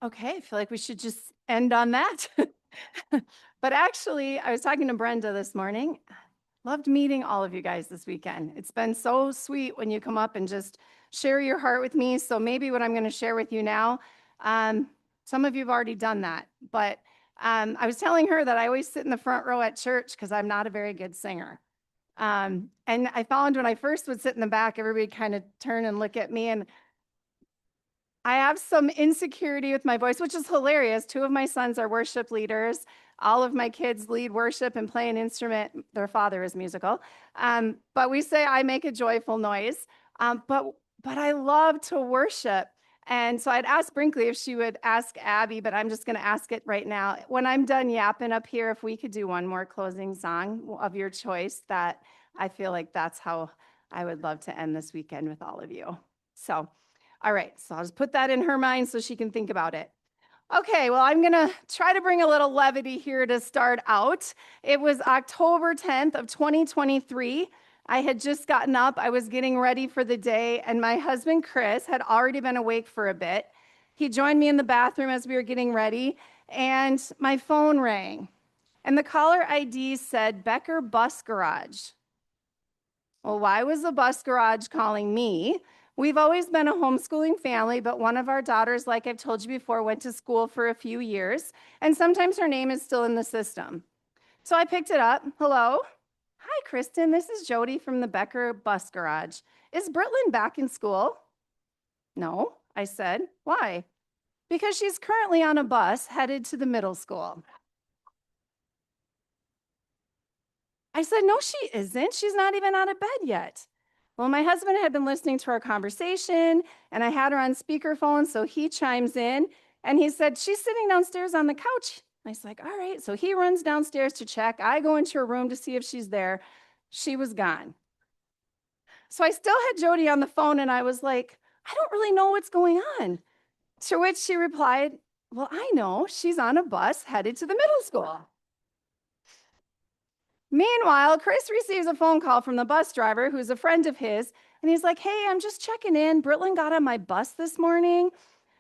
Okay, I feel like we should just end on that. But actually, I was talking to Brenda this morning. Loved meeting all of you guys this weekend. It's been so sweet when you come up and just share your heart with me. So maybe what I'm going to share with you now, um, some of you have already done that, but I was telling her that I always sit in the front row at church because I'm not a very good singer. And I found when I first would sit in the back, everybody kind of turn and look at me, and I have some insecurity with my voice, which is hilarious. Two of my sons are worship leaders. All of my kids lead worship and play an instrument. Their father is musical. But we say I make a joyful noise. But I love to worship. And so I'd ask Brinkley if she would ask Abby, but I'm just going to ask it right now. When I'm done yapping up here, if we could do one more closing song of your choice, that I feel like that's how I would love to end this weekend with all of you. So, all right, so I'll just put that in her mind so she can think about it. Okay, well, I'm gonna try to bring a little levity here to start out. It was October 10th of 2023. I had just gotten up, I was getting ready for the day, and my husband, Chris, had already been awake for a bit. He joined me in the bathroom as we were getting ready, and my phone rang. And the caller ID said Becker Bus Garage. Well, why was the bus garage calling me? We've always been a homeschooling family, but one of our daughters, like I've told you before, went to school for a few years, and sometimes her name is still in the system. So I picked it up. Hello. Hi, Kristin. This is Jody from the Becker Bus Garage. Is Britlin back in school? No, I said. Why? Because she's currently on a bus headed to the middle school. I said, no, she isn't. She's not even out of bed yet. Well, my husband had been listening to our conversation and I had her on speakerphone. So he chimes in and he said, she's sitting downstairs on the couch. I was like, all right. So he runs downstairs to check. I go into her room to see if she's there. She was gone. So I still had Jody on the phone and I was like, I don't really know what's going on. To which she replied, well, I know. She's on a bus headed to the middle school. Meanwhile, Chris receives a phone call from the bus driver, who's a friend of his, and he's like, hey, I'm just checking in. Britlin got on my bus this morning.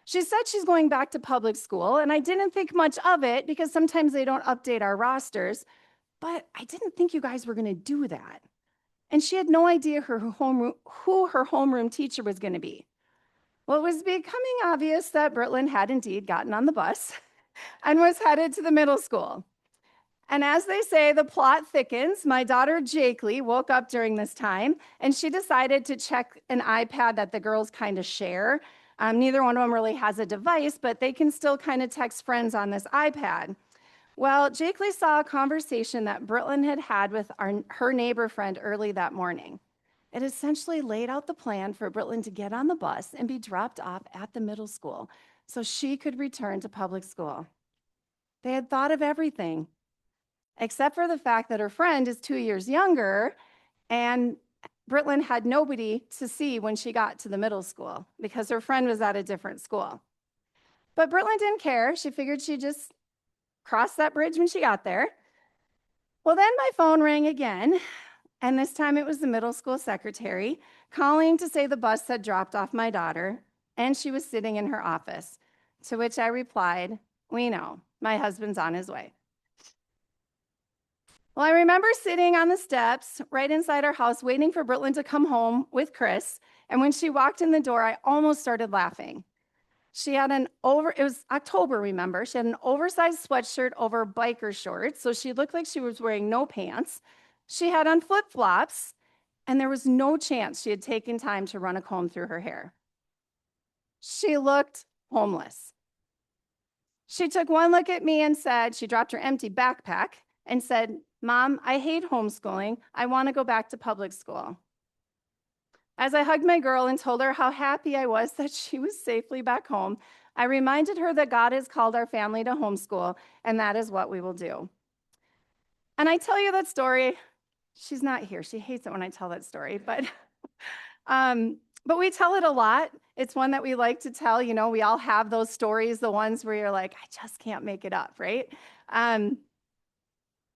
She said she's going back to public school, and I didn't think much of it because sometimes they don't update our rosters, but I didn't think you guys were going to do that. And she had no idea who her homeroom teacher was going to be. Well, it was becoming obvious that Britlin had indeed gotten on the bus and was headed to the middle school. And as they say, the plot thickens. My daughter, Jakely, woke up during this time, and she decided to check an iPad that the girls kind of share. Neither one of them really has a device, but they can still kind of text friends on this iPad. Well, Jakely saw a conversation that Britlin had had with her neighbor friend early that morning. It essentially laid out the plan for Britlin to get on the bus and be dropped off at the middle school so she could return to public school. They had thought of everything, except for the fact that her friend is 2 years younger, and Britlin had nobody to see when she got to the middle school because her friend was at a different school. But Britlin didn't care. She figured she'd just cross that bridge when she got there. Well, then my phone rang again, and this time it was the middle school secretary calling to say the bus had dropped off my daughter, and she was sitting in her office, to which I replied, we know, my husband's on his way. Well, I remember sitting on the steps right inside our house waiting for Britlin to come home with Chris. And when she walked in the door, I almost started laughing. She had it was October, remember? She had an oversized sweatshirt over biker shorts, so she looked like she was wearing no pants. She had on flip-flops, and there was no chance she had taken time to run a comb through her hair. She looked homeless. She took one look at me and said, she dropped her empty backpack and said, Mom, I hate homeschooling. I want to go back to public school. As I hugged my girl and told her how happy I was that she was safely back home, I reminded her that God has called our family to homeschool, and that is what we will do. And I tell you that story. She's not here. She hates it when I tell that story, but we tell it a lot. It's one that we like to tell. You know, we all have those stories, the ones where you're like, I just can't make it up, right?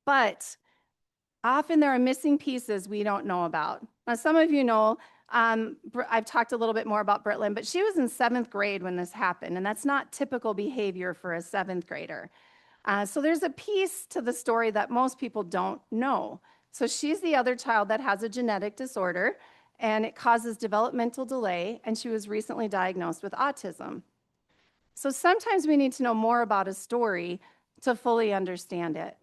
But often there are missing pieces we don't know about. Now, some of you know I've talked a little bit more about Britlin, but she was in 7th grade when this happened, and that's not typical behavior for a 7th grader. So there's a piece to the story that most people don't know. So she's the other child that has a genetic disorder, and it causes developmental delay, and she was recently diagnosed with autism. So sometimes we need to know more about a story to fully understand it.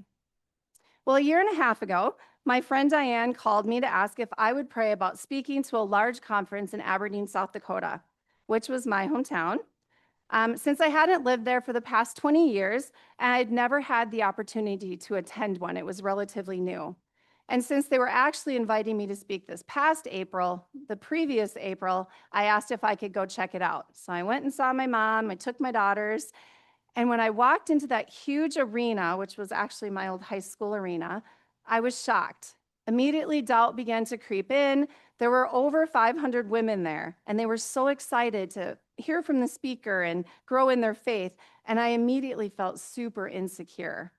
Well, a year and a half ago, my friend Diane called me to ask if I would pray about speaking to a large conference in Aberdeen, South Dakota, which was my hometown. Since I hadn't lived there for the past 20 years, and I'd never had the opportunity to attend one, it was relatively new. And since they were actually inviting me to speak this past April, the previous April, I asked if I could go check it out. So I went and saw my mom, I took my daughters, and when I walked into that huge arena, which was actually my old high school arena, I was shocked. Immediately, doubt began to creep in. There were over 500 women there, and they were so excited to hear from the speaker and grow in their faith, and I immediately felt super insecure.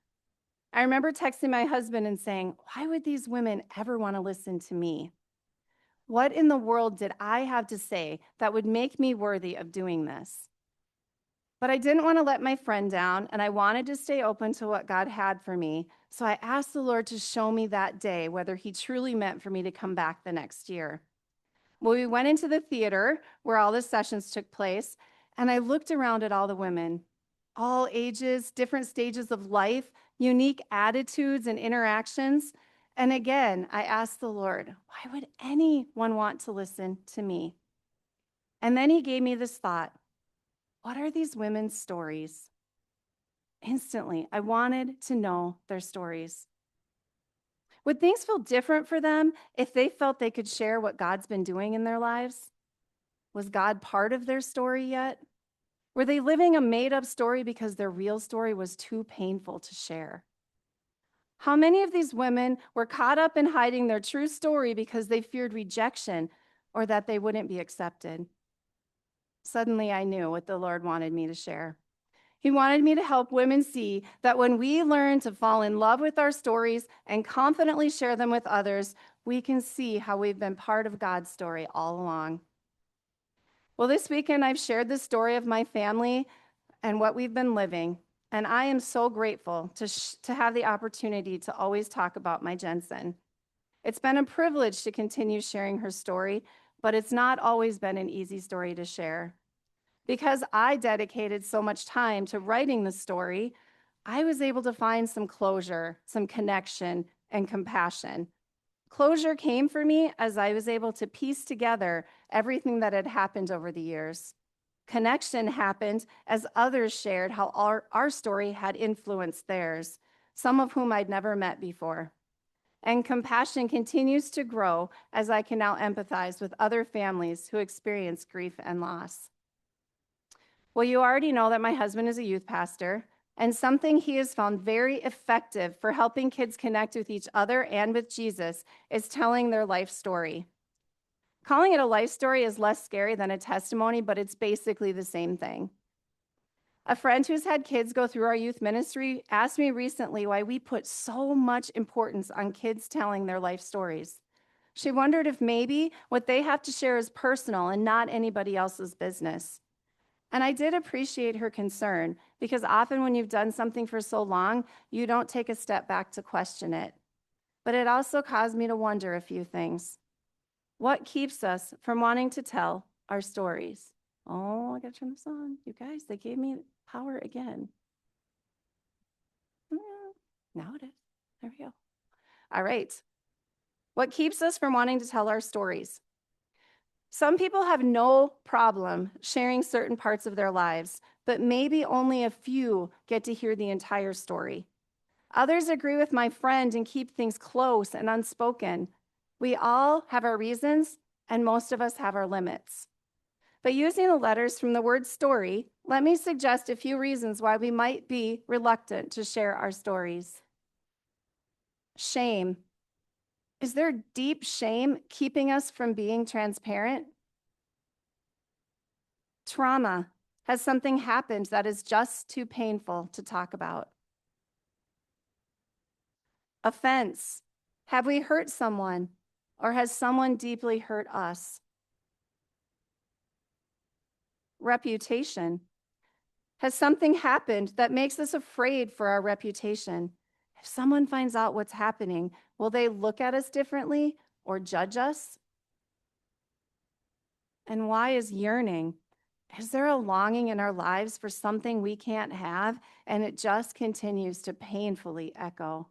I remember texting my husband and saying, "Why would these women ever want to listen to me? What in the world did I have to say that would make me worthy of doing this?" But I didn't want to let my friend down, and I wanted to stay open to what God had for me. So I asked the Lord to show me that day whether He truly meant for me to come back the next year. Well, we went into the theater where all the sessions took place, and I looked around at all the women, all ages, different stages of life, unique attitudes and interactions. And again, I asked the Lord, why would anyone want to listen to me? And then He gave me this thought: what are these women's stories? Instantly, I wanted to know their stories. Would things feel different for them if they felt they could share what God's been doing in their lives? Was God part of their story yet? Were they living a made-up story because their real story was too painful to share? How many of these women were caught up in hiding their true story because they feared rejection or that they wouldn't be accepted? Suddenly, I knew what the Lord wanted me to share. He wanted me to help women see that when we learn to fall in love with our stories and confidently share them with others, we can see how we've been part of God's story all along. Well, this weekend I've shared the story of my family and what we've been living, and I am so grateful to have the opportunity to always talk about my Jensen. It's been a privilege to continue sharing her story, but it's not always been an easy story to share. Because I dedicated so much time to writing the story, I was able to find some closure, some connection, and compassion. Closure came for me as I was able to piece together everything that had happened over the years. Connection happened as others shared how our story had influenced theirs, some of whom I'd never met before. And compassion continues to grow as I can now empathize with other families who experience grief and loss. Well, you already know that my husband is a youth pastor, and something he has found very effective for helping kids connect with each other and with Jesus is telling their life story. Calling it a life story is less scary than a testimony, but it's basically the same thing. A friend who's had kids go through our youth ministry asked me recently why we put so much importance on kids telling their life stories. She wondered if maybe what they have to share is personal and not anybody else's business. And I did appreciate her concern, because often when you've done something for so long, you don't take a step back to question it. But it also caused me to wonder a few things. What keeps us from wanting to tell our stories? Oh, I gotta turn this on. You guys, they gave me power again. Now it is. There we go. All right. What keeps us from wanting to tell our stories? Some people have no problem sharing certain parts of their lives, but maybe only a few get to hear the entire story. Others agree with my friend and keep things close and unspoken. We all have our reasons, and most of us have our limits. But using the letters from the word story, let me suggest a few reasons why we might be reluctant to share our stories. Shame. Is there deep shame keeping us from being transparent? Trauma. Has something happened that is just too painful to talk about? Offense. Have we hurt someone, or has someone deeply hurt us? reputation? Has something happened that makes us afraid for our reputation? If someone finds out what's happening, will they look at us differently or judge us? And why is yearning? Is there a longing in our lives for something we can't have, and it just continues to painfully echo?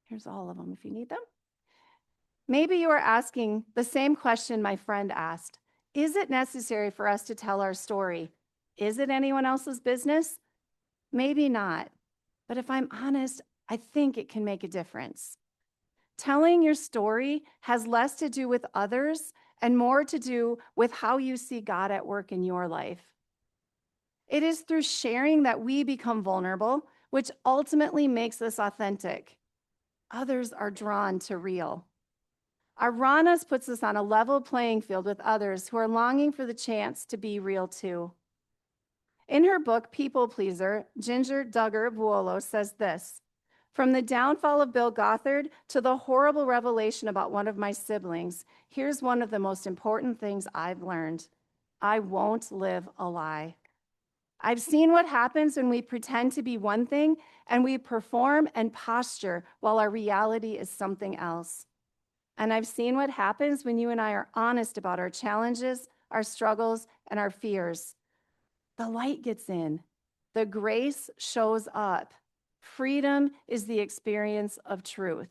Here's all of them if you need them. Maybe you are asking the same question my friend asked. Is it necessary for us to tell our story? Is it anyone else's business? Maybe not. But if I'm honest, I think it can make a difference. Telling your story has less to do with others and more to do with how you see God at work in your life. It is through sharing that we become vulnerable, which ultimately makes us authentic. Others are drawn to real. Our rawness puts us on a level playing field with others who are longing for the chance to be real too. In her book, People Pleaser, Ginger Duggar Buolo says this: "From the downfall of Bill Gothard to the horrible revelation about one of my siblings, here's one of the most important things I've learned. I won't live a lie. I've seen what happens when we pretend to be one thing and we perform and posture while our reality is something else. And I've seen what happens when you and I are honest about our challenges, our struggles, and our fears. The light gets in. The grace shows up. Freedom is the experience of truth."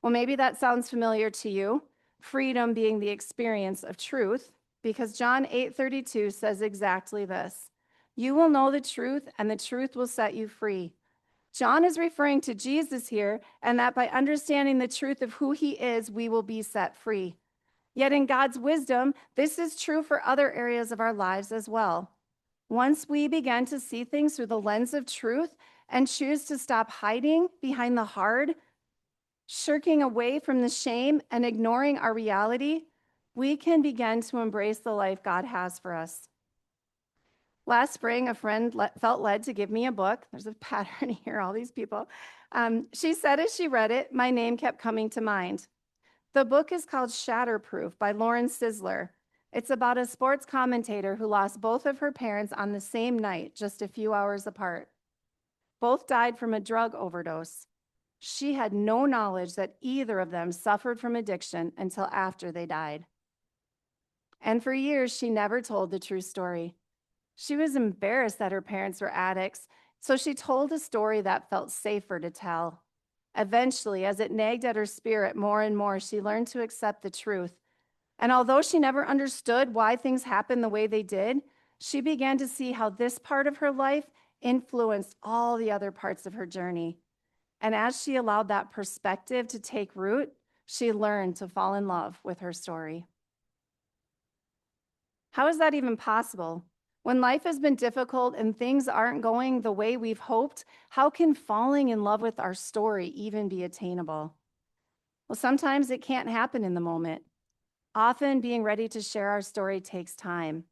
Well, maybe that sounds familiar to you, freedom being the experience of truth, because John 8:32 says exactly this: "You will know the truth, and the truth will set you free." John is referring to Jesus here, and that by understanding the truth of who he is, we will be set free. Yet in God's wisdom, this is true for other areas of our lives as well. Once we begin to see things through the lens of truth and choose to stop hiding behind the hard, shirking away from the shame and ignoring our reality, we can begin to embrace the life God has for us. Last spring, a friend felt led to give me a book. There's a pattern here, all these people. She said as she read it, my name kept coming to mind. The book is called Shatterproof by Lauren Sisler. It's about a sports commentator who lost both of her parents on the same night, just a few hours apart. Both died from a drug overdose. She had no knowledge that either of them suffered from addiction until after they died. And for years, she never told the true story. She was embarrassed that her parents were addicts, so she told a story that felt safer to tell. Eventually, as it nagged at her spirit more and more, she learned to accept the truth. And although she never understood why things happened the way they did, she began to see how this part of her life influenced all the other parts of her journey. And as she allowed that perspective to take root, she learned to fall in love with her story. How is that even possible? When life has been difficult and things aren't going the way we've hoped, how can falling in love with our story even be attainable? Well, sometimes it can't happen in the moment. Often being ready to share our story takes time.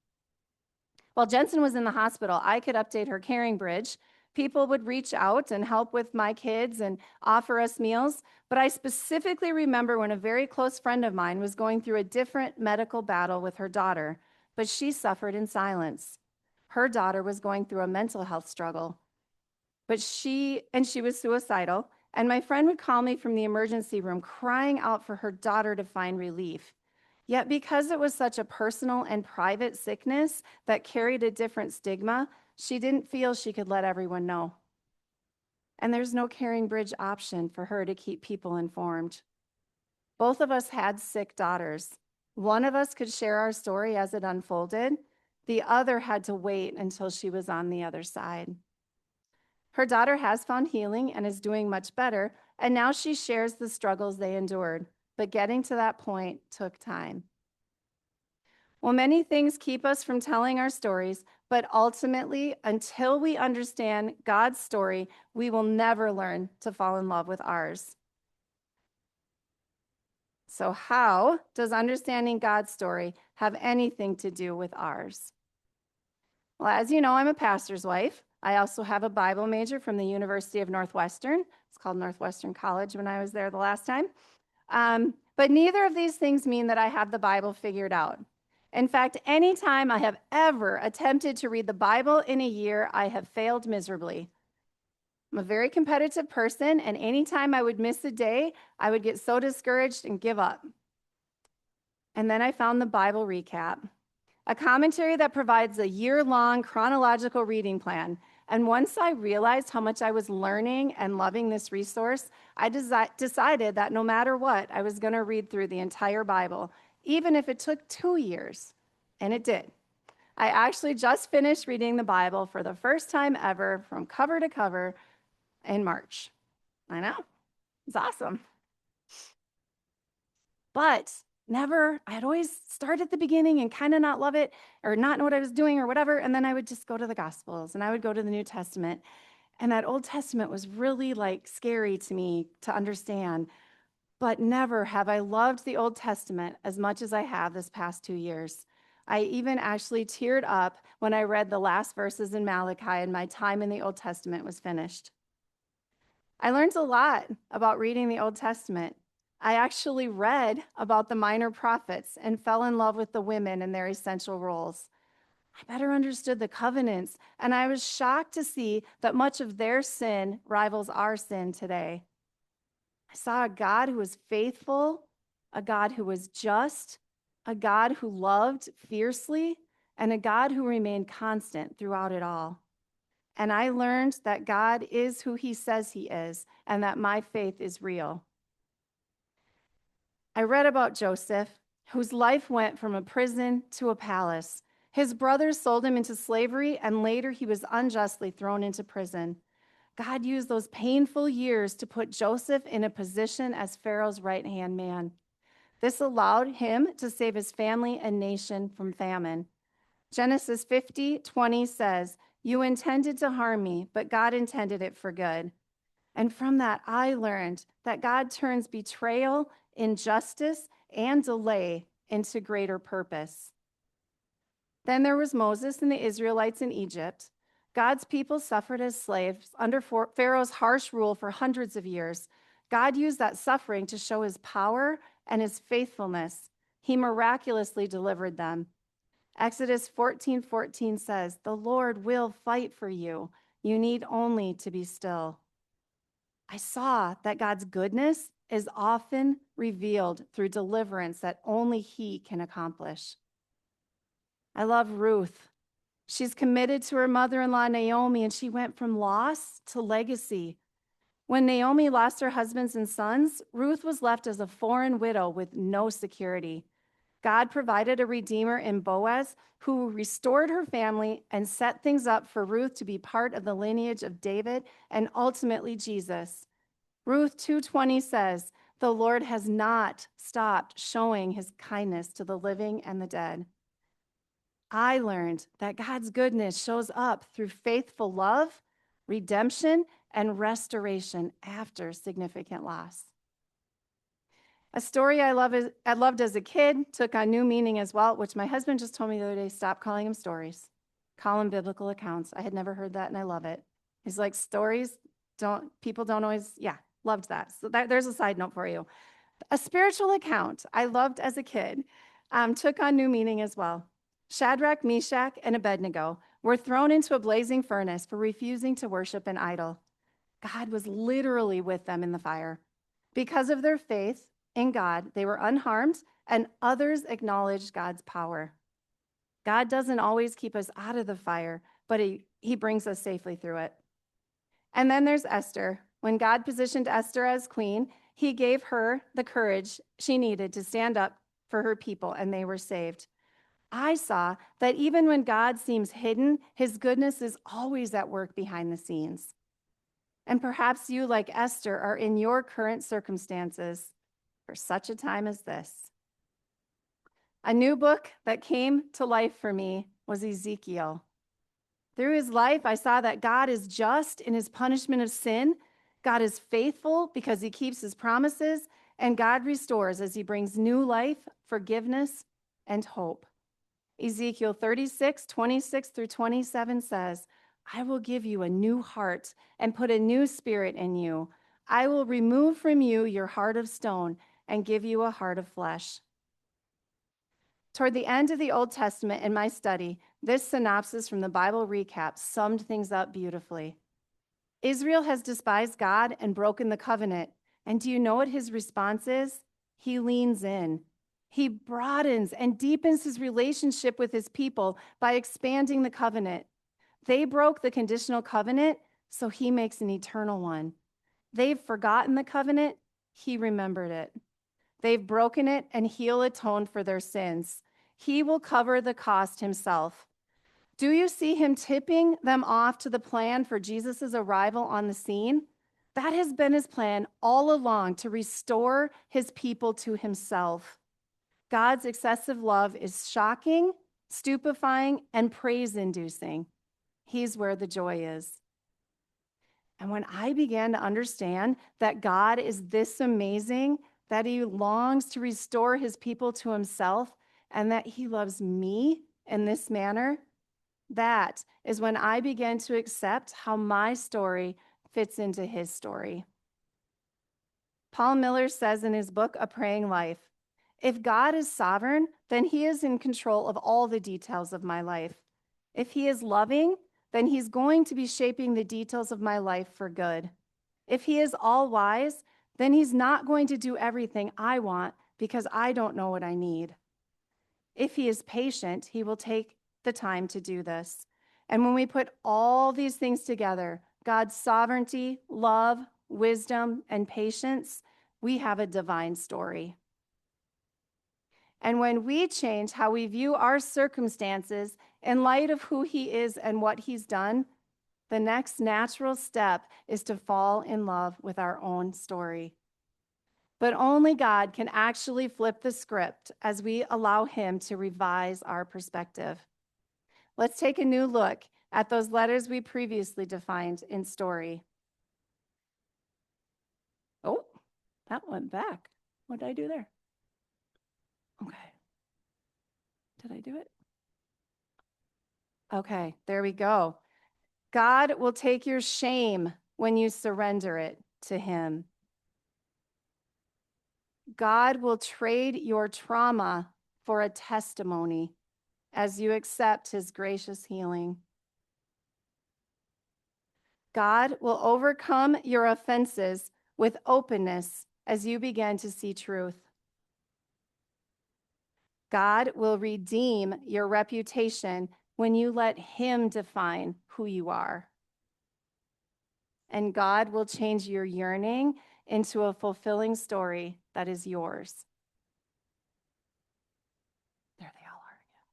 While Jensen was in the hospital, I could update her caring bridge. People would reach out and help with my kids and offer us meals. But I specifically remember when a very close friend of mine was going through a different medical battle with her daughter, but she suffered in silence. Her daughter was going through a mental health struggle, but she was suicidal. And my friend would call me from the emergency room crying out for her daughter to find relief. Yet because it was such a personal and private sickness that carried a different stigma, she didn't feel she could let everyone know. And there's no caring bridge option for her to keep people informed. Both of us had sick daughters. One of us could share our story as it unfolded. The other had to wait until she was on the other side. Her daughter has found healing and is doing much better, and now she shares the struggles they endured. But getting to that point took time. Well, many things keep us from telling our stories, but ultimately, until we understand God's story, we will never learn to fall in love with ours. So how does understanding God's story have anything to do with ours? Well, as you know, I'm a pastor's wife. I also have a Bible major from the University of Northwestern. It's called Northwestern College when I was there the last time. But neither of these things mean that I have the Bible figured out. In fact, anytime I have ever attempted to read the Bible in a year, I have failed miserably. I'm a very competitive person, and anytime I would miss a day, I would get so discouraged and give up. And then I found the Bible Recap, a commentary that provides a year-long chronological reading plan. And once I realized how much I was learning and loving this resource, I decided that no matter what, I was going to read through the entire Bible, even if it took 2 years. And it did. I actually just finished reading the Bible for the first time ever from cover to cover in March. I know, it's awesome. But I'd always start at the beginning and kind of not love it or not know what I was doing or whatever. And then I would just go to the Gospels and I would go to the New Testament. And that Old Testament was really like scary to me to understand. But never have I loved the Old Testament as much as I have this past 2 years. I even actually teared up when I read the last verses in Malachi and my time in the Old Testament was finished. I learned a lot about reading the Old Testament. I actually read about the minor prophets and fell in love with the women and their essential roles. I better understood the covenants, and I was shocked to see that much of their sin rivals our sin today. I saw a God who was faithful, a God who was just, a God who loved fiercely, and a God who remained constant throughout it all. And I learned that God is who he says he is, and that my faith is real. I read about Joseph, whose life went from a prison to a palace. His brothers sold him into slavery, and later he was unjustly thrown into prison. God used those painful years to put Joseph in a position as Pharaoh's right-hand man. This allowed him to save his family and nation from famine. Genesis 50:20 says, "You intended to harm me, but God intended it for good." And from that, I learned that God turns betrayal, injustice, and delay into greater purpose. Then there was Moses and the Israelites in Egypt. God's people suffered as slaves under Pharaoh's harsh rule for hundreds of years. God used that suffering to show his power and his faithfulness. He miraculously delivered them. Exodus 14:14 says, "The Lord will fight for you. You need only to be still." I saw that God's goodness is often revealed through deliverance that only he can accomplish. I love Ruth. She's committed to her mother-in-law, Naomi, and she went from loss to legacy. When Naomi lost her husbands and sons, Ruth was left as a foreign widow with no security. God provided a redeemer in Boaz who restored her family and set things up for Ruth to be part of the lineage of David and ultimately Jesus. Ruth 2:20 says, "The Lord has not stopped showing his kindness to the living and the dead." I learned that God's goodness shows up through faithful love, redemption, and restoration after significant loss. A story I loved as a kid took on new meaning as well, which my husband just told me the other day, stop calling them stories. Call them biblical accounts. I had never heard that, and I love it. He's like, stories, people don't always, loved that. So there's a side note for you. A spiritual account I loved as a kid took on new meaning as well. Shadrach, Meshach, and Abednego were thrown into a blazing furnace for refusing to worship an idol. God was literally with them in the fire. Because of their faith in God, they were unharmed, and others acknowledged God's power. God doesn't always keep us out of the fire, but he brings us safely through it. And then there's Esther. When God positioned Esther as queen, he gave her the courage she needed to stand up for her people, and they were saved. I saw that even when God seems hidden, his goodness is always at work behind the scenes. And perhaps you, like Esther, are in your current circumstances for such a time as this. A new book that came to life for me was Ezekiel. Through his life, I saw that God is just in his punishment of sin. God is faithful because he keeps his promises, and God restores as he brings new life, forgiveness, and hope. Ezekiel 36:26-27 says, "I will give you a new heart and put a new spirit in you. I will remove from you your heart of stone and give you a heart of flesh. Toward the end of the Old Testament in my study, this synopsis from the Bible recap summed things up beautifully. Israel has despised God and broken the covenant. And do you know what his response is? He leans in. He broadens and deepens his relationship with his people by expanding the covenant. They broke the conditional covenant, so he makes an eternal one. They've forgotten the covenant, he remembered it. They've broken it, and he'll atone for their sins. He will cover the cost himself. Do you see him tipping them off to the plan for Jesus' arrival on the scene? That has been his plan all along, to restore his people to himself. God's excessive love is shocking, stupefying, and praise-inducing. He's where the joy is. And when I began to understand that God is this amazing, that he longs to restore his people to himself, and that he loves me in this manner, that is when I began to accept how my story fits into his story. Paul Miller says in his book, A Praying Life, if God is sovereign, then he is in control of all the details of my life. If he is loving, then he's going to be shaping the details of my life for good. If he is all wise, then he's not going to do everything I want because I don't know what I need. If he is patient, he will take the time to do this. And when we put all these things together, God's sovereignty, love, wisdom, and patience, we have a divine story. And when we change how we view our circumstances in light of who he is and what he's done, the next natural step is to fall in love with our own story. But only God can actually flip the script as we allow him to revise our perspective. Let's take a new look at those letters we previously defined in story. Oh, that went back. What did I do there? Okay. Did I do it? Okay, there we go. God will take your shame when you surrender it to him. God will trade your trauma for a testimony as you accept his gracious healing. God will overcome your offenses with openness as you begin to see truth. God will redeem your reputation when you let him define who you are. And God will change your yearning into a fulfilling story that is yours. There they all are again.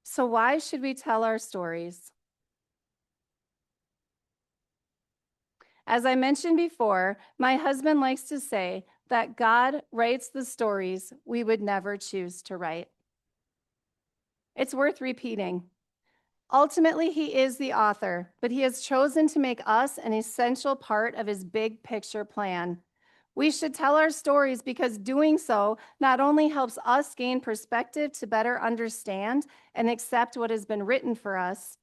So why should we tell our stories? As I mentioned before, my husband likes to say that God writes the stories we would never choose to write. It's worth repeating. Ultimately, he is the author, but he has chosen to make us an essential part of his big picture plan. We should tell our stories because doing so not only helps us gain perspective to better understand and accept what has been written for us,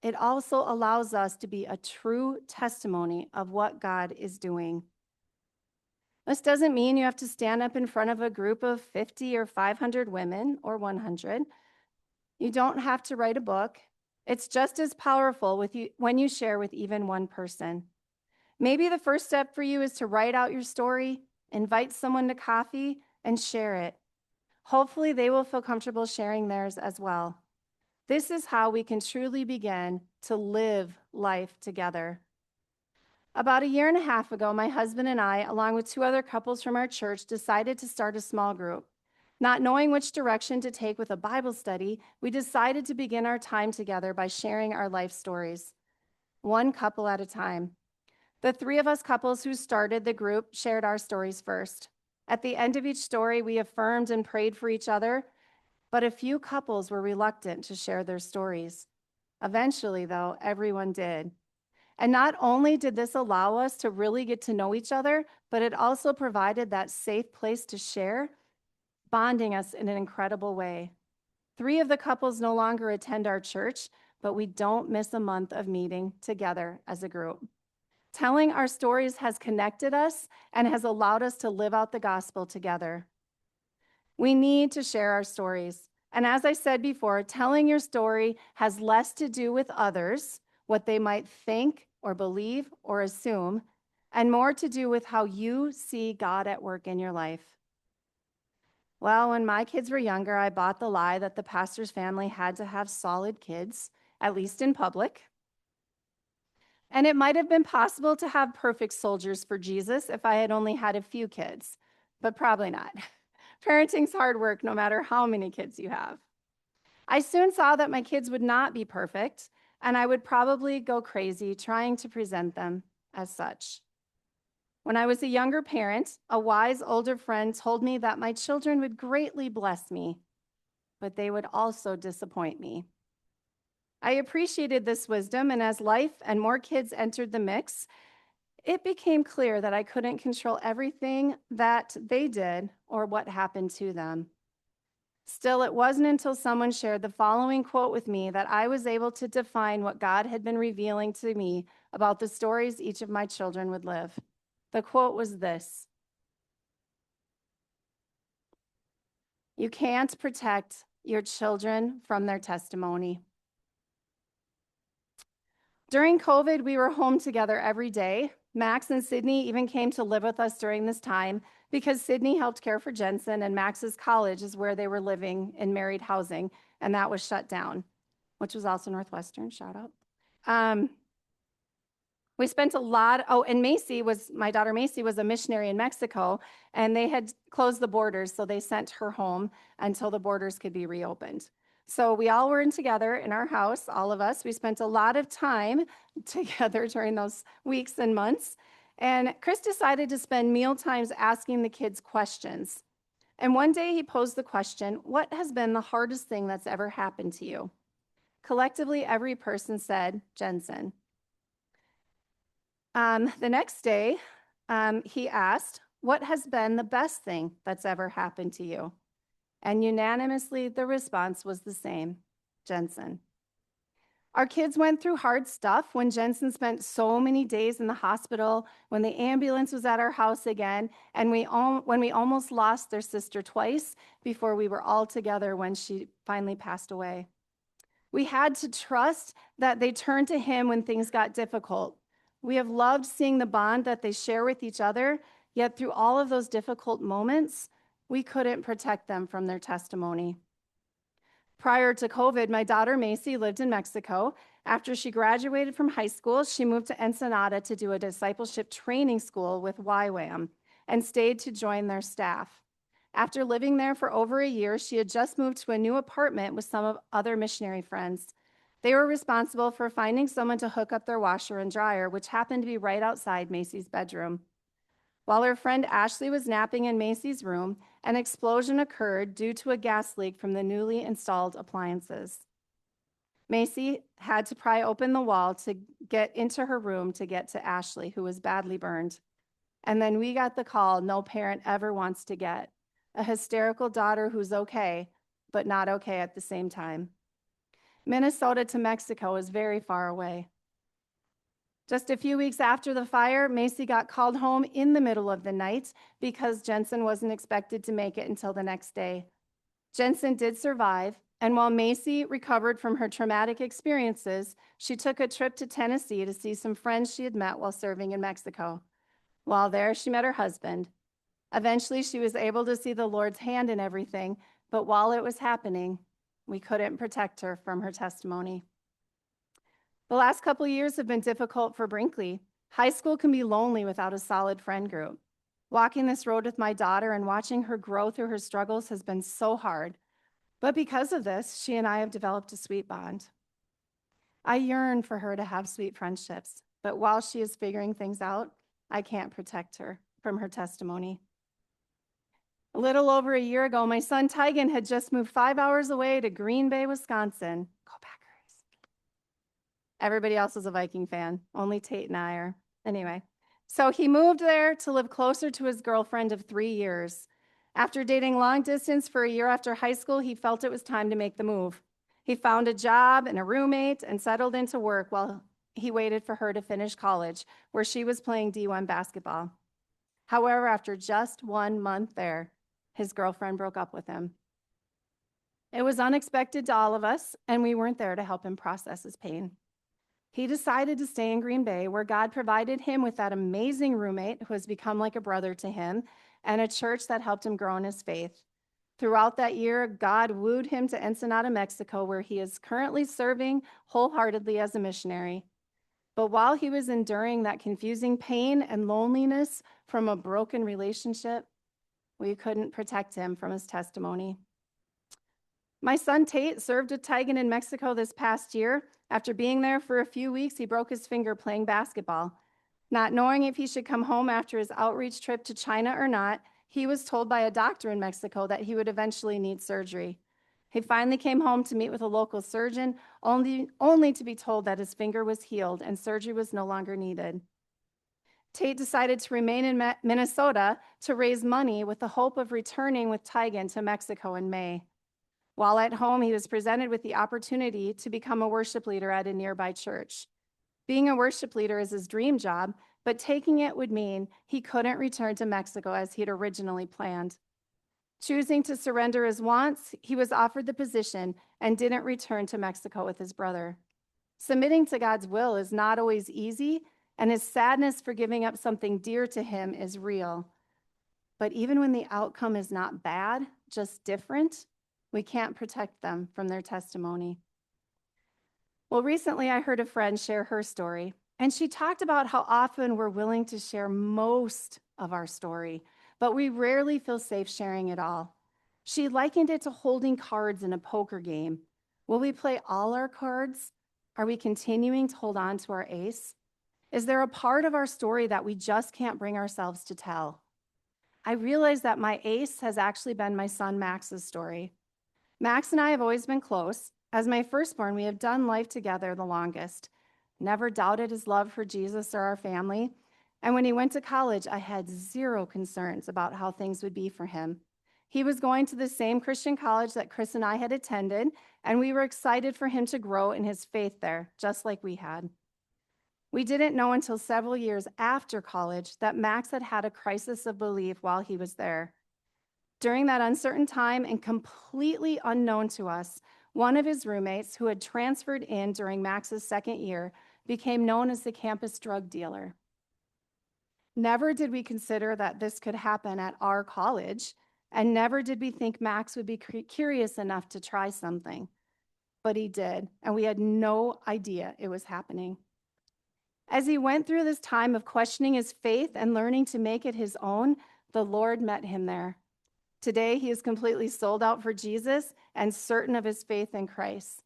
it also allows us to be a true testimony of what God is doing. This doesn't mean you have to stand up in front of a group of 50 or 500 women or 100. You don't have to write a book. It's just as powerful when you share with even one person. Maybe the first step for you is to write out your story, invite someone to coffee, and share it. Hopefully, they will feel comfortable sharing theirs as well. This is how we can truly begin to live life together. About a year and a half ago, my husband and I, along with 2 other couples from our church, decided to start a small group. Not knowing which direction to take with a Bible study, we decided to begin our time together by sharing our life stories, one couple at a time. The 3 of us couples who started the group shared our stories first. At the end of each story, we affirmed and prayed for each other, but a few couples were reluctant to share their stories. Eventually, though, everyone did. And not only did this allow us to really get to know each other, but it also provided that safe place to share, bonding us in an incredible way. 3 of the couples no longer attend our church, but we don't miss a month of meeting together as a group. Telling our stories has connected us and has allowed us to live out the gospel together. We need to share our stories. And as I said before, telling your story has less to do with others, what they might think or believe or assume, and more to do with how you see God at work in your life. Well, when my kids were younger, I bought the lie that the pastor's family had to have solid kids, at least in public. And it might have been possible to have perfect soldiers for Jesus if I had only had a few kids, but probably not. Parenting's hard work no matter how many kids you have. I soon saw that my kids would not be perfect, and I would probably go crazy trying to present them as such. When I was a younger parent, a wise older friend told me that my children would greatly bless me, but they would also disappoint me. I appreciated this wisdom, and as life and more kids entered the mix, it became clear that I couldn't control everything that they did or what happened to them. Still, it wasn't until someone shared the following quote with me that I was able to define what God had been revealing to me about the stories each of my children would live. The quote was this: "You can't protect your children from their testimony." During COVID, we were home together every day. Max and Sydney even came to live with us during this time because Sydney helped care for Jensen, and Max's college is where they were living in married housing, and that was shut down, which was also Northwestern, shout out. We spent a lot, and my daughter Macy was a missionary in Mexico, and they had closed the borders, so they sent her home until the borders could be reopened. So we all were in together in our house, all of us. We spent a lot of time together during those weeks and months. And Chris decided to spend meal times asking the kids questions. And one day he posed the question, "What has been the hardest thing that's ever happened to you?" Collectively, every person said, "Jensen." The next day, he asked, "What has been the best thing that's ever happened to you?" And unanimously, the response was the same: Jensen. Our kids went through hard stuff when Jensen spent so many days in the hospital, when the ambulance was at our house again, and when we almost lost their sister twice before we were all together when she finally passed away. We had to trust that they turned to him when things got difficult. We have loved seeing the bond that they share with each other, yet through all of those difficult moments, we couldn't protect them from their testimony. Prior to COVID, my daughter Macy lived in Mexico. After she graduated from high school, she moved to Ensenada to do a discipleship training school with YWAM and stayed to join their staff. After living there for over a year, she had just moved to a new apartment with some other missionary friends. They were responsible for finding someone to hook up their washer and dryer, which happened to be right outside Macy's bedroom. While her friend Ashley was napping in Macy's room, an explosion occurred due to a gas leak from the newly installed appliances. Macy had to pry open the wall to get into her room to get to Ashley, who was badly burned. And then we got the call no parent ever wants to get: a hysterical daughter who's okay, but not okay at the same time. Minnesota to Mexico is very far away. Just a few weeks after the fire, Macy got called home in the middle of the night because Jensen wasn't expected to make it until the next day. Jensen did survive, and while Macy recovered from her traumatic experiences, she took a trip to Tennessee to see some friends she had met while serving in Mexico. While there, she met her husband. Eventually, she was able to see the Lord's hand in everything, but while it was happening, we couldn't protect her from her testimony. The last couple of years have been difficult for Brinkley. High school can be lonely without a solid friend group. Walking this road with my daughter and watching her grow through her struggles has been so hard. But because of this, she and I have developed a sweet bond. I yearn for her to have sweet friendships, but while she is figuring things out, I can't protect her from her testimony. A little over a year ago, my son Tygan had just moved 5 hours away to Green Bay, Wisconsin. Go Packers. Everybody else is a Viking fan. Only Tate and I are. Anyway, so he moved there to live closer to his girlfriend of 3 years. After dating long distance for a year after high school, he felt it was time to make the move. He found a job and a roommate and settled into work while he waited for her to finish college, where she was playing D1 basketball. However, after just 1 month there, his girlfriend broke up with him. It was unexpected to all of us, and we weren't there to help him process his pain. He decided to stay in Green Bay, where God provided him with that amazing roommate who has become like a brother to him, and a church that helped him grow in his faith. Throughout that year, God wooed him to Ensenada, Mexico, where he is currently serving wholeheartedly as a missionary. But while he was enduring that confusing pain and loneliness from a broken relationship, we couldn't protect him from his testimony. My son Tate served with Tigan in Mexico this past year. After being there for a few weeks, he broke his finger playing basketball. Not knowing if he should come home after his outreach trip to China or not, he was told by a doctor in Mexico that he would eventually need surgery. He finally came home to meet with a local surgeon, only to be told that his finger was healed and surgery was no longer needed. Tate decided to remain in Minnesota to raise money with the hope of returning with Tigan to Mexico in May. While at home, he was presented with the opportunity to become a worship leader at a nearby church. Being a worship leader is his dream job, but taking it would mean he couldn't return to Mexico as he had originally planned. Choosing to surrender his wants, he was offered the position and didn't return to Mexico with his brother. Submitting to God's will is not always easy, and his sadness for giving up something dear to him is real. But even when the outcome is not bad, just different, we can't protect them from their testimony. Well, recently I heard a friend share her story, and she talked about how often we're willing to share most of our story, but we rarely feel safe sharing it all. She likened it to holding cards in a poker game. Will we play all our cards? Are we continuing to hold on to our ace? Is there a part of our story that we just can't bring ourselves to tell? I realized that my ace has actually been my son Max's story. Max and I have always been close. As my firstborn, we have done life together the longest. Never doubted his love for Jesus or our family. And when he went to college, I had zero concerns about how things would be for him. He was going to the same Christian college that Chris and I had attended, and we were excited for him to grow in his faith there, just like we had. We didn't know until several years after college that Max had had a crisis of belief while he was there. During that uncertain time and completely unknown to us, one of his roommates, who had transferred in during Max's second year, became known as the campus drug dealer. Never did we consider that this could happen at our college, and never did we think Max would be curious enough to try something. But he did, and we had no idea it was happening. As he went through this time of questioning his faith and learning to make it his own, the Lord met him there. Today, he is completely sold out for Jesus and certain of his faith in Christ.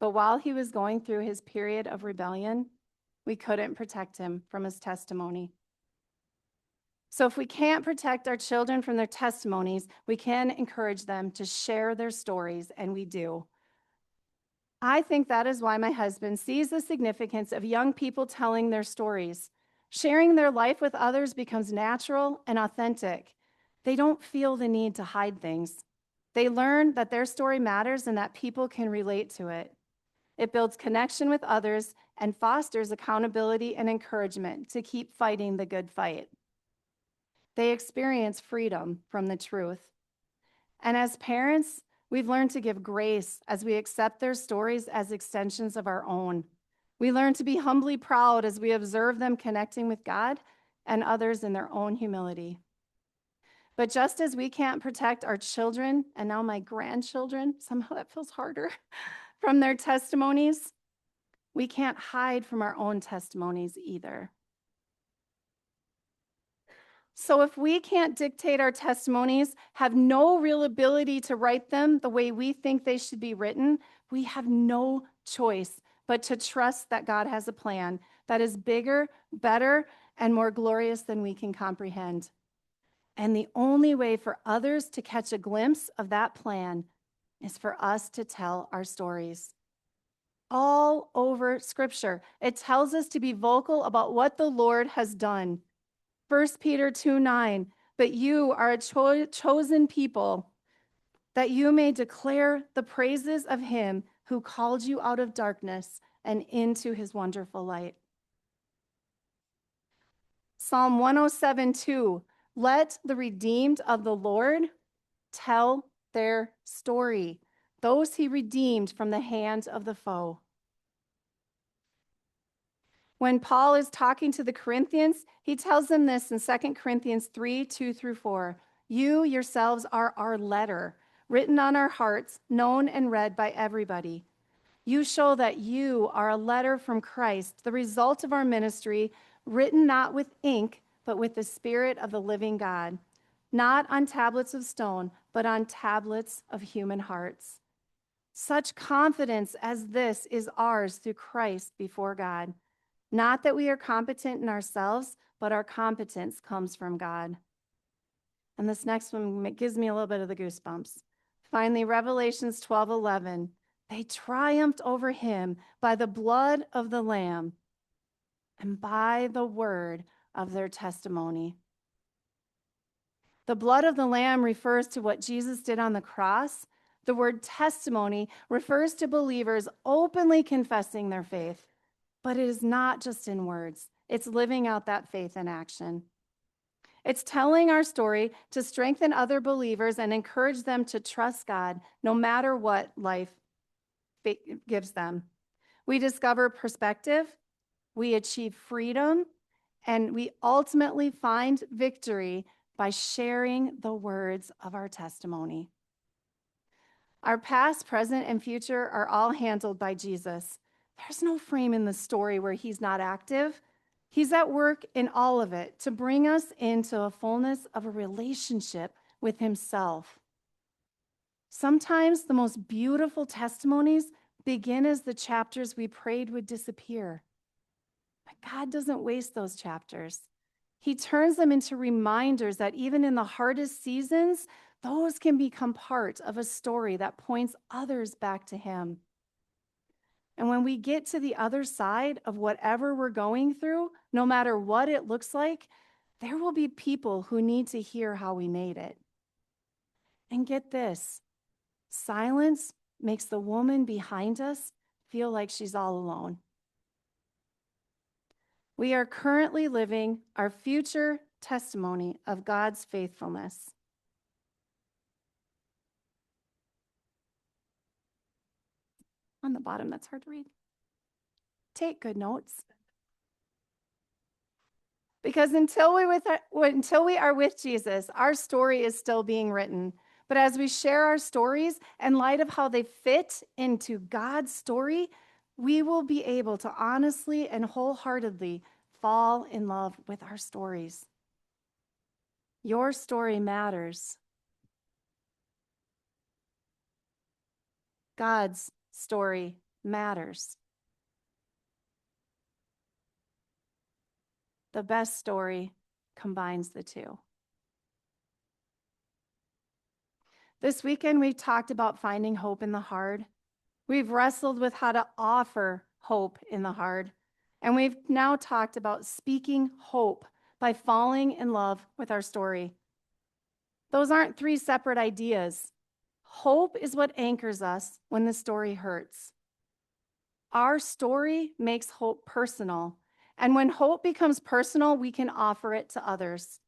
But while he was going through his period of rebellion, we couldn't protect him from his testimony. So if we can't protect our children from their testimonies, we can encourage them to share their stories, and we do. I think that is why my husband sees the significance of young people telling their stories. Sharing their life with others becomes natural and authentic. They don't feel the need to hide things. They learn that their story matters and that people can relate to it. It builds connection with others and fosters accountability and encouragement to keep fighting the good fight. They experience freedom from the truth. And as parents, we've learned to give grace as we accept their stories as extensions of our own. We learn to be humbly proud as we observe them connecting with God and others in their own humility. But just as we can't protect our children, and now my grandchildren, somehow that feels harder, from their testimonies, we can't hide from our own testimonies either. So if we can't dictate our testimonies, have no real ability to write them the way we think they should be written, we have no choice but to trust that God has a plan that is bigger, better, and more glorious than we can comprehend. And the only way for others to catch a glimpse of that plan is for us to tell our stories. All over Scripture, it tells us to be vocal about what the Lord has done. 1 Peter 2:9, but you are a chosen people, that you may declare the praises of him who called you out of darkness and into his wonderful light. Psalm 107:2, let the redeemed of the Lord tell their story, those he redeemed from the hand of the foe. When Paul is talking to the Corinthians, he tells them this in 2 Corinthians 3:2-4. You yourselves are our letter, written on our hearts, known and read by everybody. You show that you are a letter from Christ, the result of our ministry, written not with ink, but with the Spirit of the living God, not on tablets of stone, but on tablets of human hearts. Such confidence as this is ours through Christ before God. Not that we are competent in ourselves, but our competence comes from God. And this next one gives me a little bit of the goosebumps. Finally, Revelations 12:11. They triumphed over him by the blood of the Lamb and by the word of their testimony. The blood of the Lamb refers to what Jesus did on the cross. The word testimony refers to believers openly confessing their faith. But it is not just in words. It's living out that faith in action. It's telling our story to strengthen other believers and encourage them to trust God no matter what life gives them. We discover perspective, we achieve freedom, and we ultimately find victory by sharing the words of our testimony. Our past, present, and future are all handled by Jesus. There's no frame in the story where he's not active. He's at work in all of it to bring us into a fullness of a relationship with himself. Sometimes the most beautiful testimonies begin as the chapters we prayed would disappear. But God doesn't waste those chapters. He turns them into reminders that even in the hardest seasons, those can become part of a story that points others back to him. And when we get to the other side of whatever we're going through, no matter what it looks like, there will be people who need to hear how we made it. And get this, silence makes the woman behind us feel like she's all alone. We are currently living our future testimony of God's faithfulness. On the bottom, that's hard to read. Take good notes. Because until we are with Jesus, our story is still being written. But as we share our stories in light of how they fit into God's story, we will be able to honestly and wholeheartedly fall in love with our stories. Your story matters. God's story matters. The best story combines the two. This weekend, we've talked about finding hope in the hard. We've wrestled with how to offer hope in the hard. And we've now talked about speaking hope by falling in love with our story. Those aren't three separate ideas. Hope is what anchors us when the story hurts. Our story makes hope personal. And when hope becomes personal, we can offer it to others.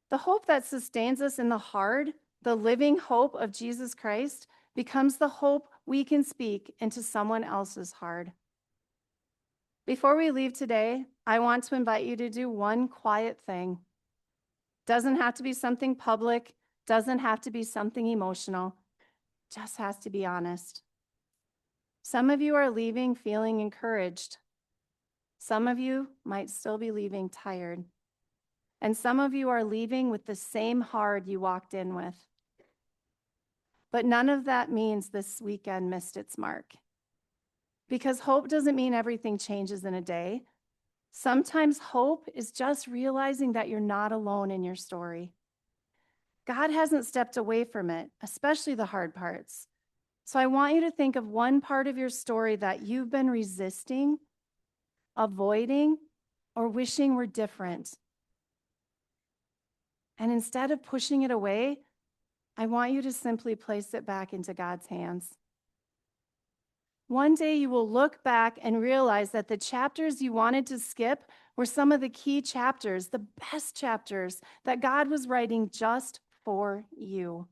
The hope that sustains us in the hard, the living hope of Jesus Christ, becomes the hope we can speak into someone else's hard. Before we leave today, I want to invite you to do one quiet thing. Doesn't have to be something public, doesn't have to be something emotional, just has to be honest. Some of you are leaving feeling encouraged. Some of you might still be leaving tired. And some of you are leaving with the same hard you walked in with. But none of that means this weekend missed its mark. Because hope doesn't mean everything changes in a day. Sometimes hope is just realizing that you're not alone in your story. God hasn't stepped away from it, especially the hard parts. So I want you to think of one part of your story that you've been resisting, avoiding, or wishing were different. And instead of pushing it away, I want you to simply place it back into God's hands. One day you will look back and realize that the chapters you wanted to skip were some of the key chapters, the best chapters that God was writing just for you.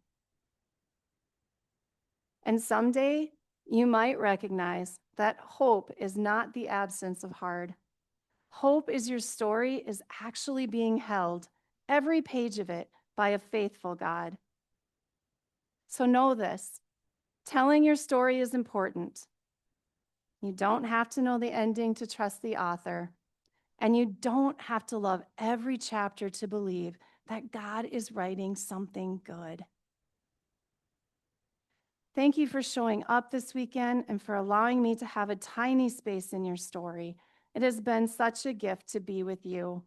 And someday you might recognize that hope is not the absence of hard. Hope is your story is actually being held, every page of it, by a faithful God. So know this, telling your story is important. You don't have to know the ending to trust the author, and you don't have to love every chapter to believe that God is writing something good. Thank you for showing up this weekend and for allowing me to have a tiny space in your story. It has been such a gift to be with you.